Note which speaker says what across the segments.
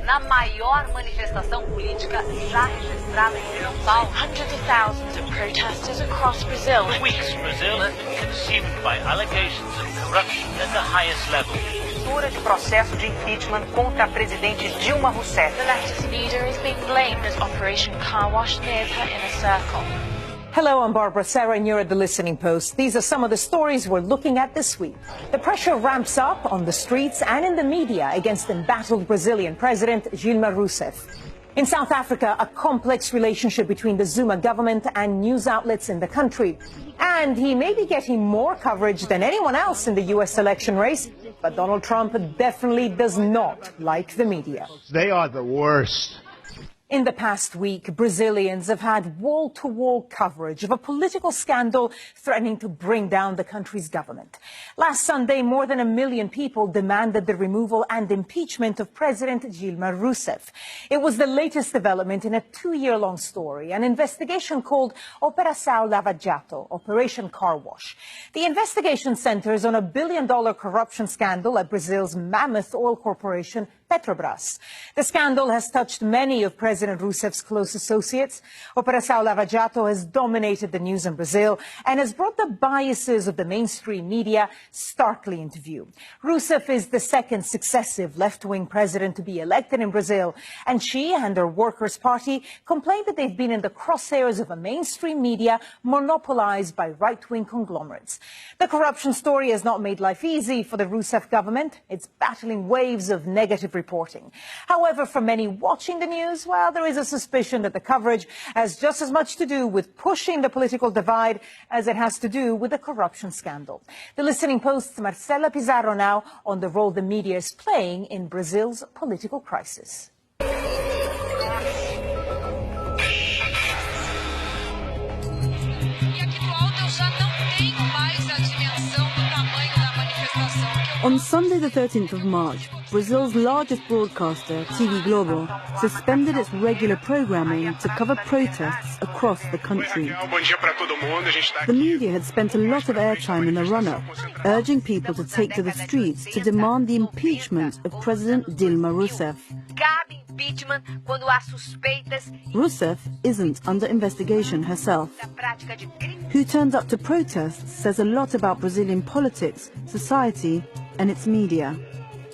Speaker 1: na maior manifestação política já registrada em São Paulo.
Speaker 2: Hundreds of thousands of protesters across Brazil.
Speaker 3: For weeks, Brazil has been consumed by allegations of corruption at the highest level.
Speaker 4: De processo de impeachment contra a presidente Dilma Rousseff.
Speaker 2: The leftist leader is being blamed as Operation Car Wash nears her inner circle.
Speaker 5: Hello, I'm Barbara Serra and you're at The Listening Post. These are some of the stories we're looking at this week. The pressure ramps up on the streets and in the media against embattled Brazilian President Dilma Rousseff. In South Africa, a complex relationship between the Zuma government and news outlets in the country. And he may be getting more coverage than anyone else in the U.S. election race, but Donald Trump definitely does not like the media.
Speaker 6: They are the worst.
Speaker 5: In the past week, Brazilians have had wall-to-wall coverage of a political scandal threatening to bring down the country's government. Last Sunday, more than 1 million people demanded the removal and impeachment of President Dilma Rousseff. It was the latest development in a 2-year-long story, an investigation called Operação Lava Jato, Operation Car Wash. The investigation centers on a billion-dollar corruption scandal at Brazil's mammoth oil corporation, Petrobras. The scandal has touched many of President Rousseff's close associates. Operação Lava Jato has dominated the news in Brazil and has brought the biases of the mainstream media starkly into view. Rousseff is the second successive left-wing president to be elected in Brazil, and she and her Workers' Party complain that they've been in the crosshairs of a mainstream media monopolized by right-wing conglomerates. The corruption story has not made life easy for the Rousseff government. It's battling waves of negative reporting. However, for many watching the news, well, there is a suspicion that the coverage has just as much to do with pushing the political divide as it has to do with the corruption scandal. The Listening Post's Marcela Pizarro now on the role the media is playing in Brazil's political crisis.
Speaker 7: On Sunday the 13th of March, Brazil's largest broadcaster, TV Globo, suspended its regular programming to cover protests across the country. The media had spent a lot of airtime in the run-up, urging people to take to the streets to demand the impeachment of President Dilma Rousseff. Rousseff isn't under investigation herself. Who turned up to protests says a lot about Brazilian politics, society, and its media.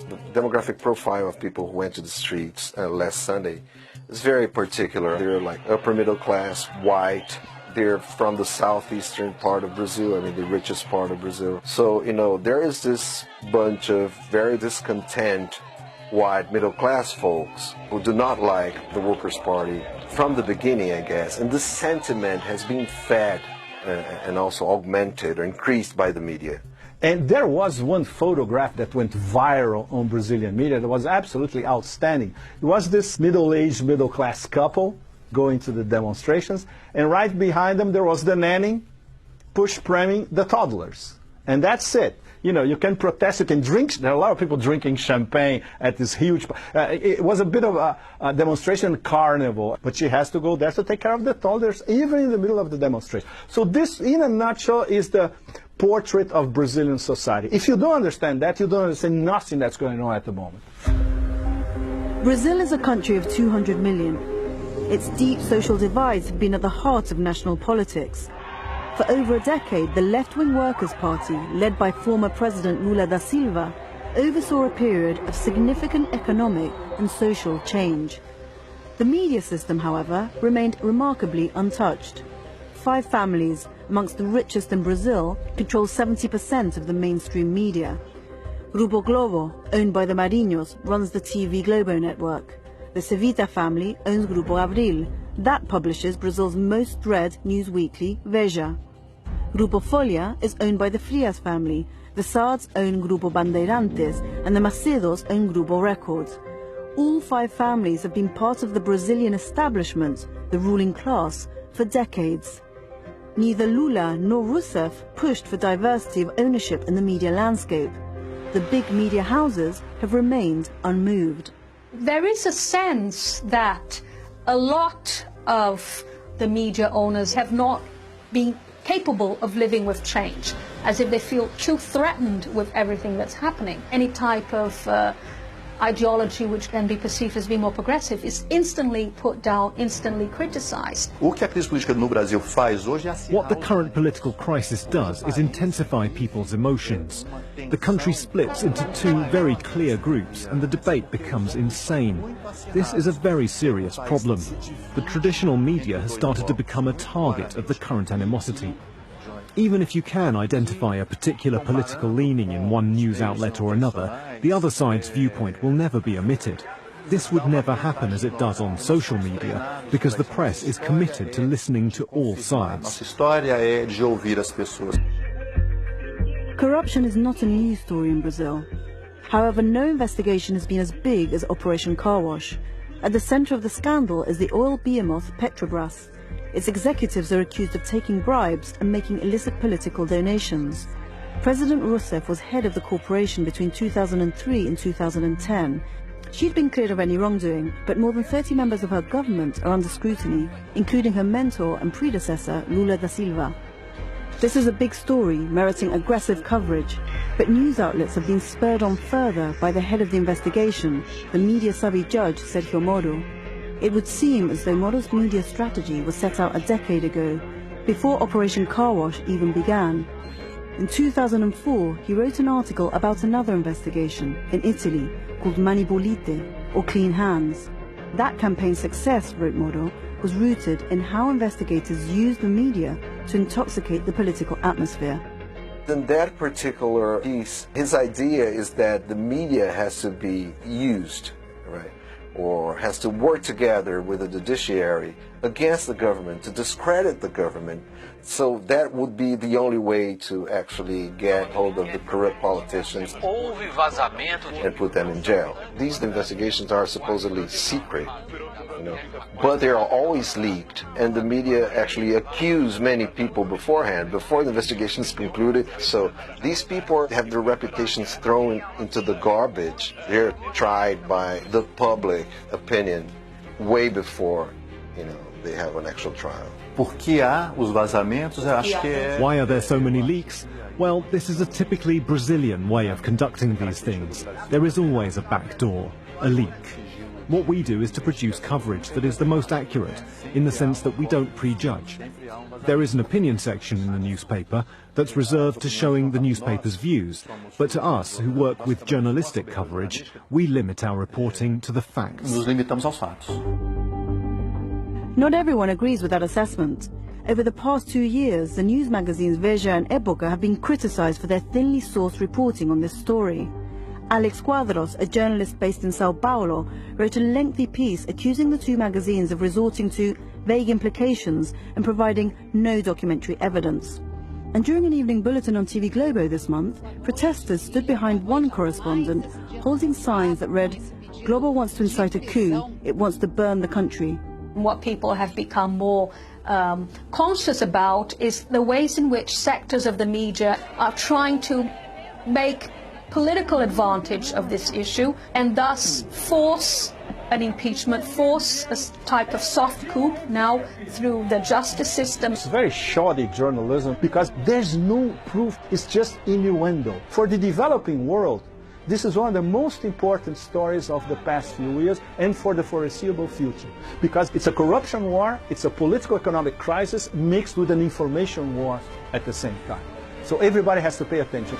Speaker 8: The demographic profile of people who went to the streets last Sunday is very particular. They're like upper middle class, white. They're from the southeastern part of Brazil, I mean the richest part of Brazil. So, you know, there is this bunch of very discontent white middle class folks who do not like the Workers' Party from the beginning, I guess. And this sentiment has been fed and also augmented or increased by the media.
Speaker 9: And there was one photograph that went viral on Brazilian media that was absolutely outstanding. It was this middle-aged, middle-class couple going to the demonstrations, and right behind them there was the nanny push-pramming the toddlers. And that's it. You know, you can protest, you can drink. There are a lot of people drinking champagne at this huge... it was a bit of a demonstration carnival, but she has to go there to take care of the toddlers, even in the middle of the demonstration. So this, in a nutshell, is the portrait of Brazilian society. If you don't understand that, you don't understand nothing that's going on at the moment.
Speaker 7: Brazil is a country of 200 million. Its deep social divides have been at the heart of national politics. For over a decade, the left-wing Workers' Party, led by former President Lula da Silva, oversaw a period of significant economic and social change. The media system, however, remained remarkably untouched. 5 families, amongst the richest in Brazil, control 70% of the mainstream media. Grupo Globo, owned by the Marinhos, runs the TV Globo network. The Cevita family owns Grupo Abril. That publishes Brazil's most read news weekly, Veja. Grupo Folha is owned by the Frias family. The Sards own Grupo Bandeirantes, and the Macedos own Grupo Records. All 5 families have been part of the Brazilian establishment, the ruling class, for decades. Neither Lula nor Rousseff pushed for diversity of ownership in the media landscape. The big media houses have remained unmoved.
Speaker 10: There is a sense that a lot of the media owners have not been capable of living with change, as if they feel too threatened with everything that's happening. Any type of ideology which can be perceived as being more progressive is instantly put down, instantly criticized.
Speaker 11: What the
Speaker 12: current political crisis does is intensify people's emotions. The country splits into two very clear groups and the debate becomes insane. This is a very serious problem. The traditional media has started to become a target of the current animosity. Even if you can identify a particular political leaning in one news outlet or another, the other side's viewpoint will never be omitted. This would never happen as it does on social media, because the press is committed to listening to all sides.
Speaker 7: Corruption is not a news story in Brazil. However, no investigation has been as big as Operation Car Wash. At the center of the scandal is the oil behemoth Petrobras. Its executives are accused of taking bribes and making illicit political donations. President Rousseff was head of the corporation between 2003 and 2010. She'd been cleared of any wrongdoing, but more than 30 members of her government are under scrutiny, including her mentor and predecessor, Lula da Silva. This is a big story, meriting aggressive coverage, but news outlets have been spurred on further by the head of the investigation, the media-savvy judge Sergio Moro. It would seem as though Moro's media strategy was set out a decade ago, before Operation Car Wash even began. In 2004, he wrote an article about another investigation in Italy called Mani Pulite, or Clean Hands. That campaign's success, wrote Moro, was rooted in how investigators used the media to intoxicate the political atmosphere.
Speaker 8: In that particular piece, his idea is that the media has to be used, right? Or has to work together with the judiciary against the government to discredit the government. So that would be the only way to actually get hold of the corrupt politicians and put them in jail. These investigations are supposedly secret, but they are always leaked, and the media actually accuse many people beforehand, before the investigation is concluded. So these people have their reputations thrown into the garbage. They're tried by the public opinion way before, they have an actual trial.
Speaker 12: Why are there so many leaks? Well, this is a typically Brazilian way of conducting these things. There is always a back door, a leak. What we do is to produce coverage that is the most accurate, in the sense that we don't prejudge. There is an opinion section in the newspaper that's reserved to showing the newspaper's views, but to us, who work with journalistic coverage, we limit our reporting to the facts.
Speaker 7: Not everyone agrees with that assessment. Over the past 2 years, the news magazines Veja and Época have been criticized for their thinly sourced reporting on this story. Alex Quadros, a journalist based in Sao Paulo, wrote a lengthy piece accusing the two magazines of resorting to vague implications and providing no documentary evidence. And during an evening bulletin on TV Globo this month, protesters stood behind one correspondent holding signs that read, "Globo wants to incite a coup, it wants to burn the country."
Speaker 10: What people have become more conscious about is the ways in which sectors of the media are trying to make political advantage of this issue and thus force an impeachment, force a type of soft coup now through the justice system.
Speaker 9: It's very shoddy journalism because there's no proof, it's just innuendo. For the developing world, this is one of the most important stories of the past few years and for the foreseeable future, because it's a corruption war, it's a political economic crisis mixed with an information war at the same time. So everybody has to pay attention.